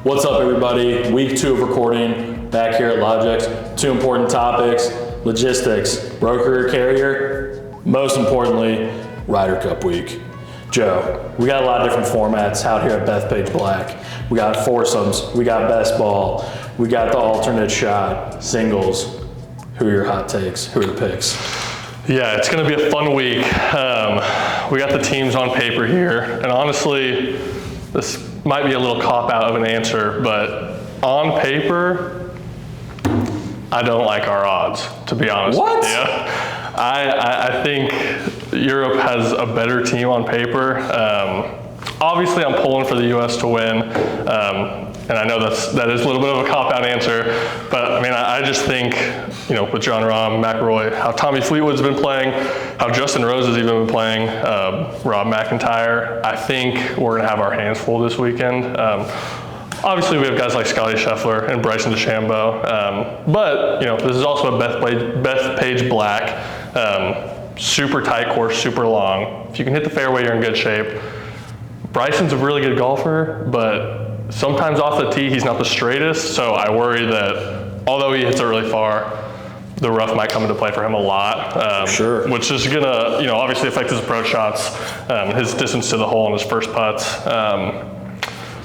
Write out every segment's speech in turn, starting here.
What's up, everybody? Week 2 of recording back here at Logix. 2 important topics: logistics, broker carrier, most importantly, Ryder Cup week. Joe, we got a lot of different formats out here at Bethpage Black. We got foursomes, we got best ball, we got the alternate shot, singles. Who are your hot takes? Who are the picks? Yeah, it's going to be a fun week. We got the teams on paper here, and honestly, this might be a little cop-out of an answer, but on paper, I don't like our odds, to be honest What? with you. I think Europe has a better team on paper. Obviously, I'm pulling for the U.S. to win, and I know that is a little bit of a cop-out answer, but I mean, I just think, you know, with John Rahm, McIlroy, how Tommy Fleetwood's been playing, how Justin Rose has even been playing, Rob McIntyre, I think we're gonna have our hands full this weekend. Obviously, we have guys like Scotty Scheffler and Bryson DeChambeau, but you know, this is also a Bethpage Black, super tight course, super long. If you can hit the fairway, you're in good shape. Bryson's a really good golfer, but sometimes off the tee, he's not the straightest, so I worry that although he hits it really far, the rough might come into play for him a lot. Sure. Which is gonna, you know, obviously affect his approach shots, his distance to the hole on his first putts.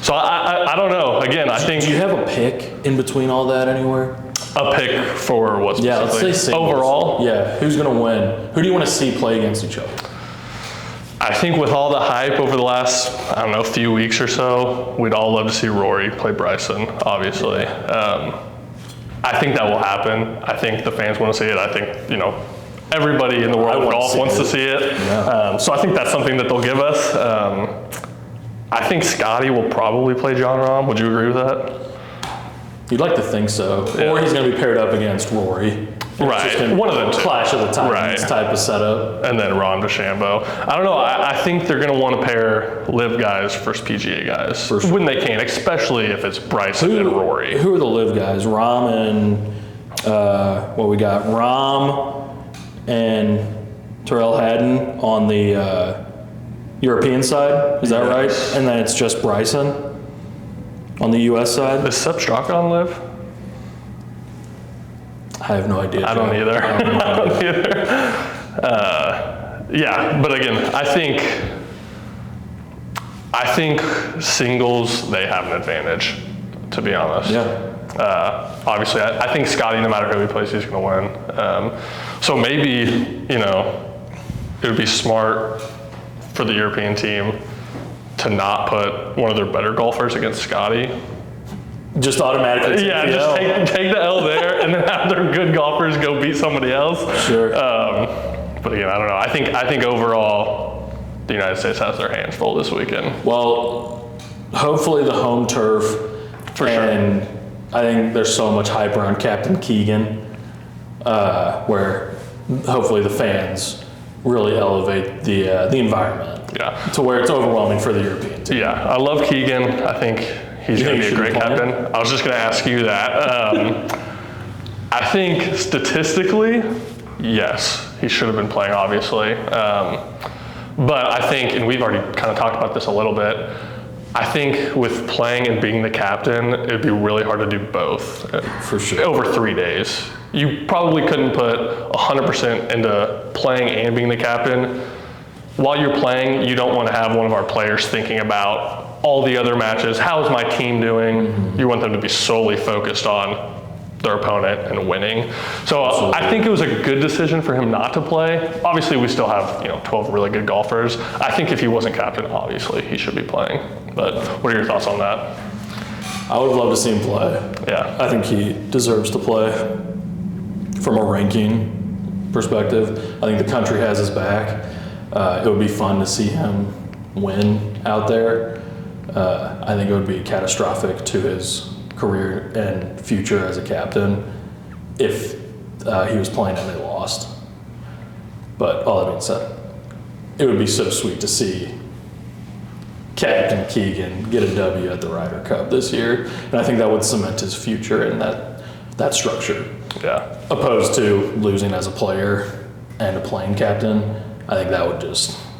So I don't know. Again, I think. Do you have a pick in between all that anywhere? A pick for what specifically? Yeah, let's say singles. Overall? Yeah, who's gonna win? Who do you want to see play against each other? I think with all the hype over the last, I don't know, few weeks or so, we'd all love to see Rory play Bryson, obviously. I think that will happen. I think the fans want to see it. I think, you know, everybody in the world of golf wants to see it. Yeah. So I think that's something that they'll give us. I think Scotty will probably play John Rahm. Would you agree with that? You'd like to think so. Yeah. Or he's going to be paired up against Rory. Right. One of them two. Clash of the Titans Right. type of setup. And then Ron DeChambeau. I don't know. I think they're going to want to pair live guys versus PGA guys For sure. when they can, especially if it's Bryson and Rory. Who are the live guys? Rahm and what we got? Rahm and Terrell Haddon on the European side. Is that right? And then it's just Bryson on the U.S. side. Is Sepp Straka on live? I have no idea. I don't either. I don't either. Yeah, but again, I think singles, they have an advantage, to be honest. Yeah. Obviously, I think Scotty, no matter who he plays, he's going to win. So maybe, you know, it would be smart for the European team to not put one of their better golfers against Scotty. Just automatically. Yeah, just take the L there and then have their good golfers go beat somebody else. Sure. But again, I don't know. I think overall, the United States has their hands full this weekend. Well, hopefully the home turf. For and sure. I think there's so much hype around Captain Keegan, where hopefully the fans really elevate the environment. Yeah. To where it's overwhelming for the European team. Yeah, I love Keegan. I think he's going to be a great captain. I was just going to ask you that. I think statistically, yes, he should have been playing, obviously. But I think, and we've already kind of talked about this a little bit, I think with playing and being the captain, it'd be really hard to do both. For sure. Over 3 days. You probably couldn't put 100% into playing and being the captain. While you're playing, you don't want to have one of our players thinking about all the other matches. How is my team doing? Mm-hmm. You want them to be solely focused on their opponent and winning. So I think it was a good decision for him not to play. Obviously, we still have 12 really good golfers. I think if he wasn't captain, obviously he should be playing. But what are your thoughts on that? I would love to see him play. Yeah. I think he deserves to play. From a ranking perspective, I think the country has his back. It would be fun to see him win out there. I think it would be catastrophic to his career and future as a captain if he was playing and they lost. But all that being said, it would be so sweet to see Captain Keegan get a W at the Ryder Cup this year. And I think that would cement his future in that structure. Yeah. Opposed to losing as a player and a playing captain. I think that would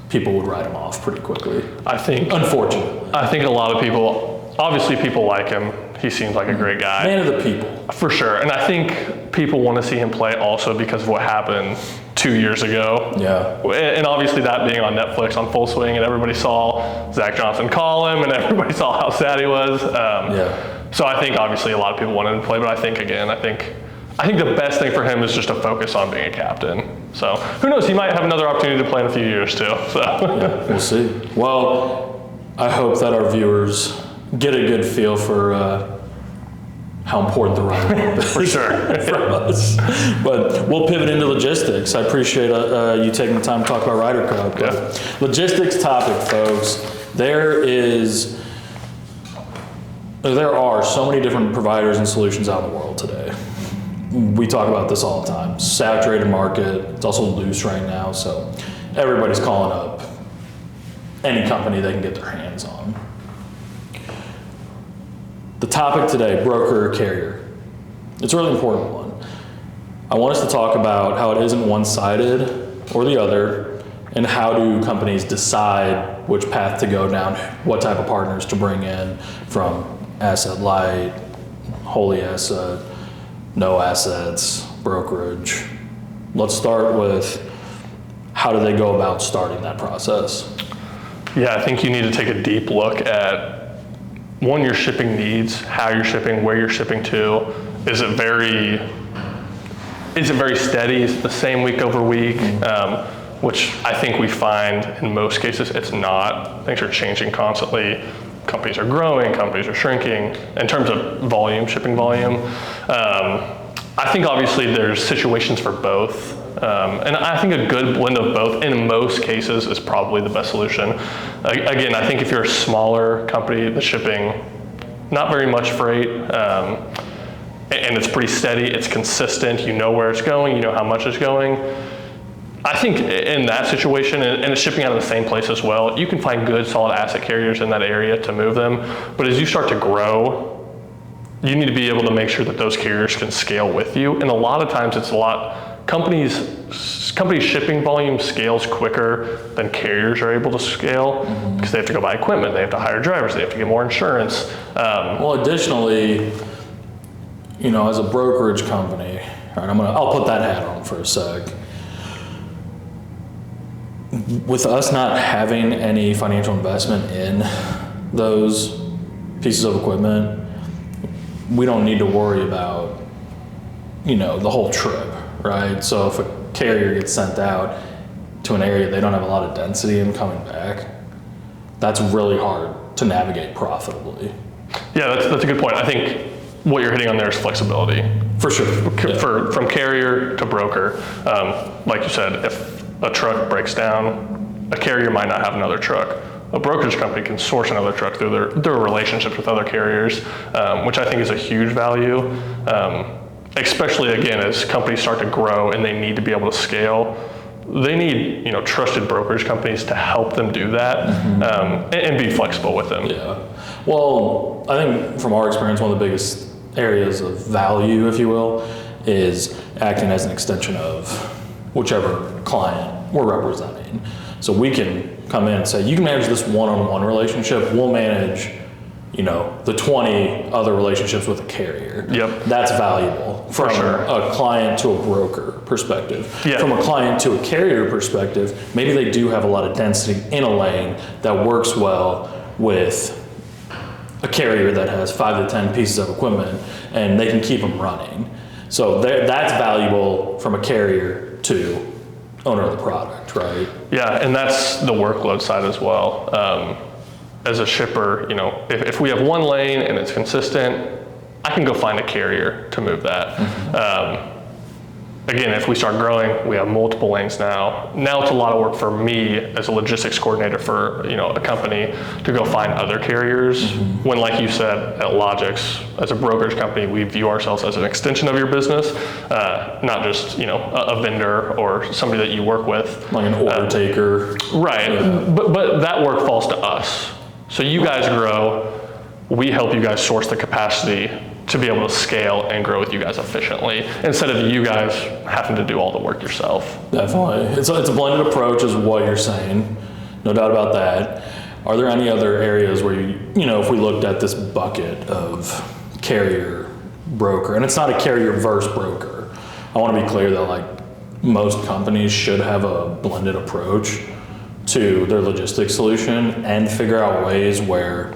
people would write him off pretty quickly. I think, unfortunately. I think a lot of people obviously people like him. He seems like a great guy. Man of the people. For sure. And I think people want to see him play also because of what happened 2 years ago. Yeah. And obviously that being on Netflix on Full Swing, and everybody saw Zach Johnson call him, and everybody saw how sad he was. So I think obviously a lot of people wanted him to play, but I think the best thing for him is just to focus on being a captain. So who knows, he might have another opportunity to play in a few years too. So Yeah, we'll see. Well, I hope that our viewers get a good feel for how important the Ryder Cup is for sure for us. But we'll pivot into logistics. I appreciate you taking the time to talk about Ryder Cup. Yeah. Logistics topic, folks. There are so many different providers and solutions out in the world today. We talk about this all the time. Saturated market. It's also loose right now, so everybody's calling up any company they can get their hands on. The topic today, broker or carrier. It's a really important one. I want us to talk about how it isn't one-sided or the other, and how do companies decide which path to go down, what type of partners to bring in, from asset light, wholly asset, no assets, brokerage. Let's start with how do they go about starting that process? Yeah, I think you need to take a deep look at, one, your shipping needs, how you're shipping, where you're shipping to. Is it very steady? Is it the same week over week? Which I think we find in most cases it's not. Things are changing constantly. Companies are growing, companies are shrinking. In terms of volume, shipping volume, I think obviously there's situations for both. And I think a good blend of both in most cases is probably the best solution. Again, I think if you're a smaller company that's shipping not very much freight, and it's pretty steady, it's consistent, you know where it's going, you know how much it's going. I think in that situation, and it's shipping out of the same place as well, you can find good solid asset carriers in that area to move them. But as you start to grow, you need to be able to make sure that those carriers can scale with you. And a lot of times companies shipping volume scales quicker than carriers are able to scale, because they have to go buy equipment, they have to hire drivers, they have to get more insurance. Well, additionally, as a brokerage company, all right, I'll put that hat on for a sec. With us not having any financial investment in those pieces of equipment, we don't need to worry about, the whole trip, right? So if a carrier gets sent out to an area they don't have a lot of density in coming back, that's really hard to navigate profitably. Yeah, that's a good point. I think what you're hitting on there is flexibility. For sure. From carrier to broker. Like you said, if a truck breaks down, a carrier might not have another truck. A brokerage company can source another truck through their relationships with other carriers, which I think is a huge value. Especially again, as companies start to grow and they need to be able to scale, they need trusted brokerage companies to help them do that, and be flexible with them. Yeah. Well, I think from our experience, one of the biggest areas of value, if you will, is acting as an extension of whichever client we're representing. So we can come in and say, you can manage this one-on-one relationship, we'll manage the 20 other relationships with a carrier. Yep. That's valuable from a client to a broker perspective. Yeah. From a client to a carrier perspective, maybe they do have a lot of density in a lane that works well with a carrier that has 5 to 10 pieces of equipment, and they can keep them running. So that's valuable from a carrier to owner of the product, right? Yeah, and that's the workload side as well. As a shipper, if we have one lane and it's consistent, I can go find a carrier to move that. Again, if we start growing, we have multiple lanes now. Now it's a lot of work for me as a logistics coordinator for a company to go find other carriers. When, like you said, at Logix, as a brokerage company, we view ourselves as an extension of your business, not just a vendor or somebody that you work with, like an order taker. Right, yeah. But that work falls to us. So you guys grow, we help you guys source the capacity to be able to scale and grow with you guys efficiently, instead of you guys having to do all the work yourself. Definitely. It's a blended approach is what you're saying. No doubt about that. Are there any other areas where if we looked at this bucket of carrier, broker, and it's not a carrier versus broker. I want to be clear that like most companies should have a blended approach to their logistics solution and figure out ways where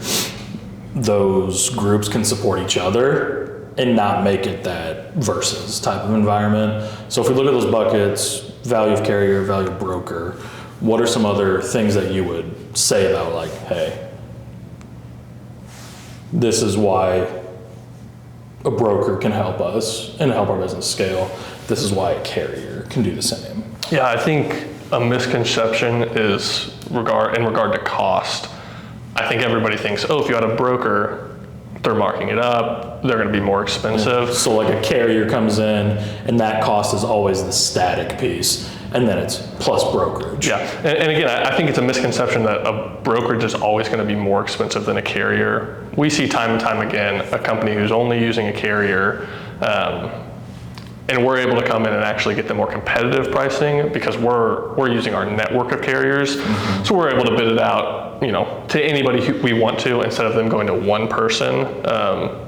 those groups can support each other and not make it that versus type of environment. So if we look at those buckets, value of carrier, value of broker, what are some other things that you would say about like, hey, this is why a broker can help us and help our business scale. This is why a carrier can do the same. Yeah, I think a misconception is in regard to cost. I think everybody thinks, oh, if you had a broker, they're marking it up, they're going to be more expensive. Yeah. So like a carrier comes in and that cost is always the static piece, and then it's plus brokerage. Yeah, and again, I think it's a misconception that a brokerage is always going to be more expensive than a carrier. We see time and time again a company who's only using a carrier, and we're able to come in and actually get the more competitive pricing because we're using our network of carriers. Mm-hmm. So we're able to bid it out, to anybody who we want to instead of them going to one person.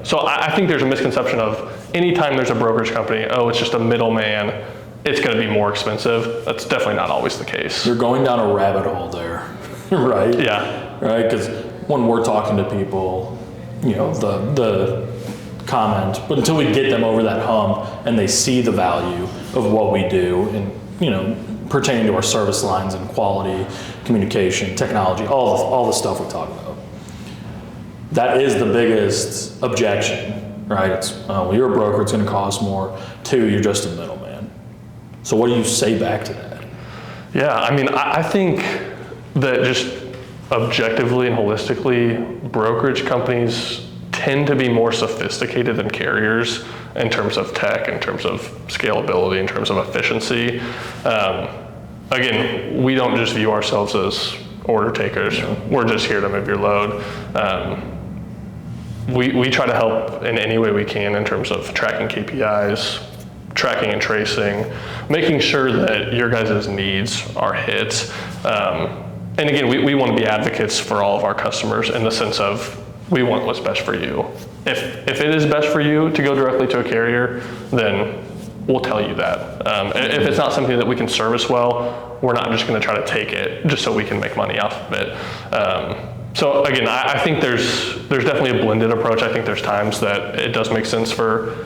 So I think there's a misconception of anytime there's a brokerage company, oh, it's just a middleman, it's going to be more expensive. That's definitely not always the case. You're going down a rabbit hole there, right? Yeah. Right, because when we're talking to people, the comment, but until we get them over that hump and they see the value of what we do and, pertaining to our service lines and quality, communication, technology, all the stuff we talk about. That is the biggest objection, right? It's, well, you're a broker, it's gonna cost more. 2, you're just a middleman. So what do you say back to that? Yeah, I think that just objectively and holistically, brokerage companies tend to be more sophisticated than carriers in terms of tech, in terms of scalability, in terms of efficiency. Again, we don't just view ourselves as order takers. We're just here to move your load. We try to help in any way we can in terms of tracking KPIs, tracking and tracing, making sure that your guys' needs are hit. And again, we want to be advocates for all of our customers in the sense of we want what's best for you. If it is best for you to go directly to a carrier, then we'll tell you that. If it's not something that we can service well, we're not just going to try to take it just so we can make money off of it. So again, I think there's definitely a blended approach. I think there's times that it does make sense for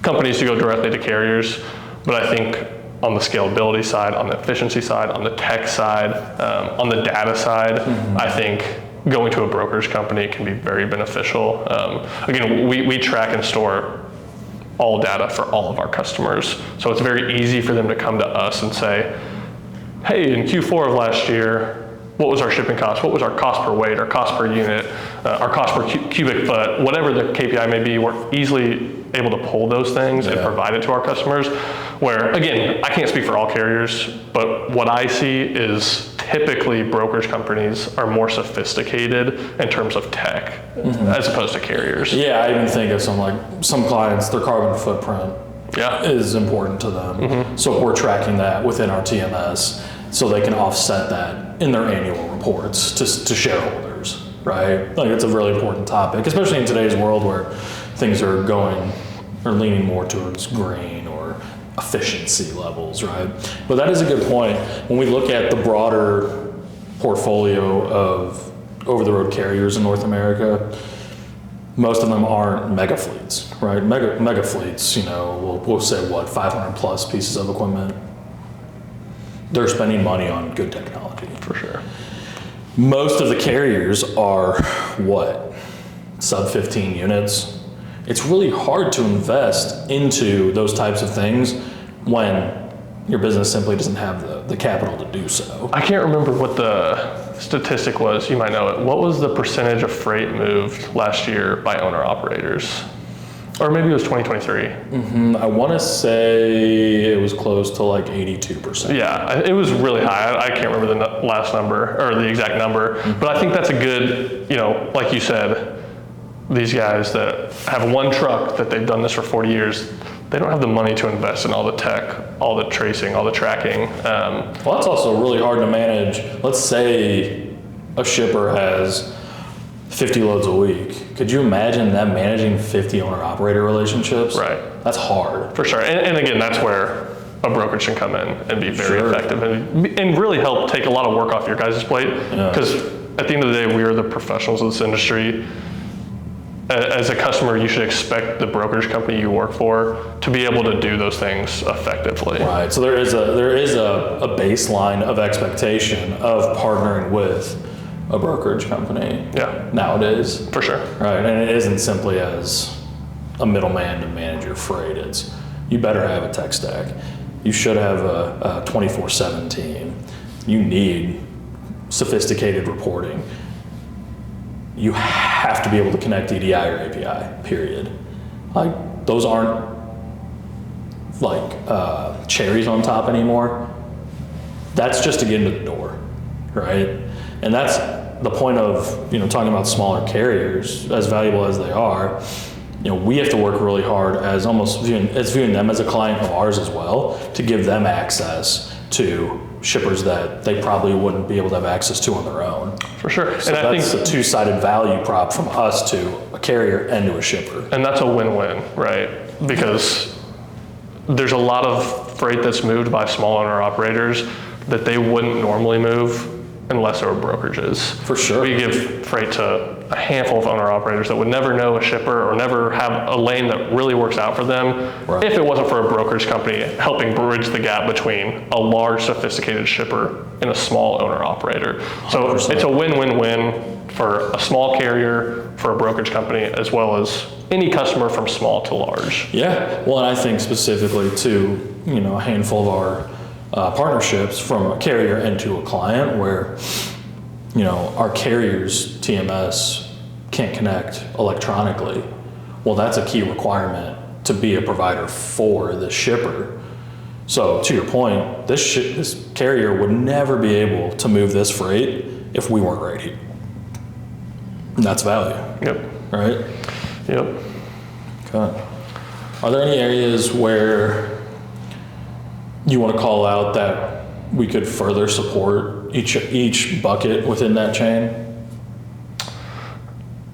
companies to go directly to carriers, but I think on the scalability side, on the efficiency side, on the tech side, on the data side, I think going to a brokerage company can be very beneficial. Again, we track and store all data for all of our customers. So it's very easy for them to come to us and say, hey, in Q4 of last year, what was our shipping cost? What was our cost per weight, our cost per unit, our cost per cubic foot, whatever the KPI may be, we're easily able to pull those things and provide it to our customers. Where, again, I can't speak for all carriers, but what I see is typically brokerage companies are more sophisticated in terms of tech as opposed to carriers. Yeah, I even think of some clients, their carbon footprint is important to them. So we're tracking that within our TMS so they can offset that in their annual reports to shareholders, right? Like it's a really important topic, especially in today's world where things are leaning more towards green or efficiency levels, right? But that is a good point. When we look at the broader portfolio of over-the-road carriers in North America, most of them aren't mega fleets, right? Mega fleets, we'll say 500 plus pieces of equipment. They're spending money on good technology. For sure. Most of the carriers are sub 15 units. It's really hard to invest into those types of things when your business simply doesn't have the capital to do so. I can't remember what the statistic was. You might know it. What was the percentage of freight moved last year by owner-operators? Or maybe it was 2023. I want to say it was close to 82%. Yeah, it was really high. I can't remember the last number or the exact number, but I think that's a good, like you said, these guys that have one truck that they've done this for 40 years, they don't have the money to invest in all the tech, all the tracing, all the tracking. Well, that's also really hard to manage. Let's say a shipper has 50 loads a week. Could you imagine them managing 50 owner-operator relationships? Right. That's hard. For sure. And again, that's where a brokerage can come in and be very effective and really help take a lot of work off your guys' plate. Because at the end of the day, we are the professionals of this industry. As a customer, you should expect the brokerage company you work for to be able to do those things effectively. Right. So there is a baseline of expectation of partnering with a brokerage company. Yeah. Nowadays. For sure. Right. And it isn't simply as a middleman to manage your freight. It's you better have a tech stack. You should have a 24/7 team. You need sophisticated reporting. You have to be able to connect EDI or API, period. Like, those aren't like cherries on top anymore. That's just to get into the door, right? And that's the point of, talking about smaller carriers, as valuable as they are. We have to work really hard as almost viewing them as a client of ours as well, to give them access to shippers that they probably wouldn't be able to have access to on their own. For sure. So and that's a two-sided value prop from us to a carrier and to a shipper. And that's a win-win, right? Because there's a lot of freight that's moved by small owner operators that they wouldn't normally move unless there were brokerages. For sure. We give freight to a handful of owner operators that would never know a shipper or never have a lane that really works out for them if it wasn't for a brokerage company helping bridge the gap between a large sophisticated shipper and a small owner operator. So 100%. It's a win-win-win for a small carrier, for a brokerage company, as well as any customer from small to large. Yeah, well, and I think specifically to, a handful of our partnerships from a carrier and to a client where, our carrier's TMS can't connect electronically. Well, that's a key requirement to be a provider for the shipper. So to your point, this carrier would never be able to move this freight if we weren't right here. And that's value. Yep. Right? Yep. Okay. Are there any areas where you want to call out that we could further support each bucket within that chain?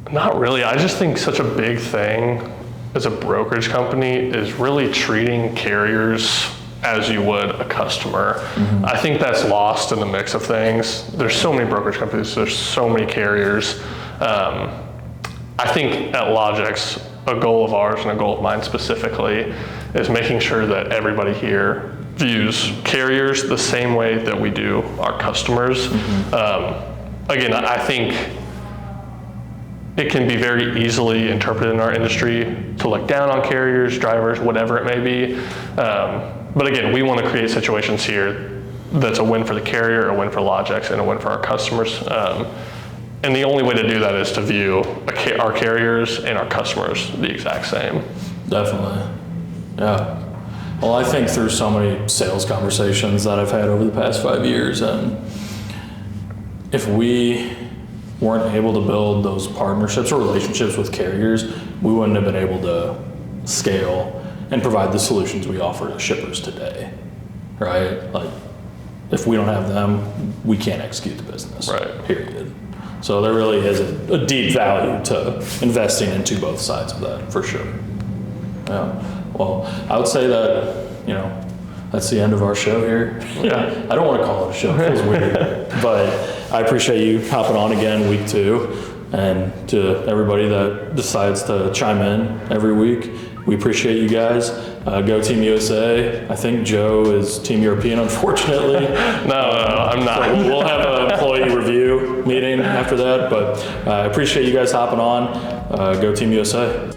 Not really. I just think such a big thing as a brokerage company is really treating carriers as you would a customer. Mm-hmm. I think that's lost in the mix of things. There's so many brokerage companies, there's so many carriers. I think at Logix, a goal of ours and a goal of mine specifically is making sure that everybody here views carriers the same way that we do our customers. Mm-hmm. Again, I think it can be very easily interpreted in our industry to look down on carriers, drivers, whatever it may be. But again, we want to create situations here that's a win for the carrier, a win for Logix, and a win for our customers. And the only way to do that is to view our carriers and our customers the exact same. Definitely, yeah. Well, I think through so many sales conversations that I've had over the past 5 years, and if we weren't able to build those partnerships or relationships with carriers, we wouldn't have been able to scale and provide the solutions we offer to shippers today, right? Like, if we don't have them, we can't execute the business, right? Period. So there really is a deep value to investing into both sides of that, for sure. Yeah. Well, I would say that, that's the end of our show here. Yeah. I don't want to call it a show, it feels weird. But I appreciate you hopping on again week 2. And to everybody that decides to chime in every week, we appreciate you guys. Go Team USA. I think Joe is Team European, unfortunately. No, I'm not. So we'll have an employee review meeting after that. But I appreciate you guys hopping on. Go Team USA.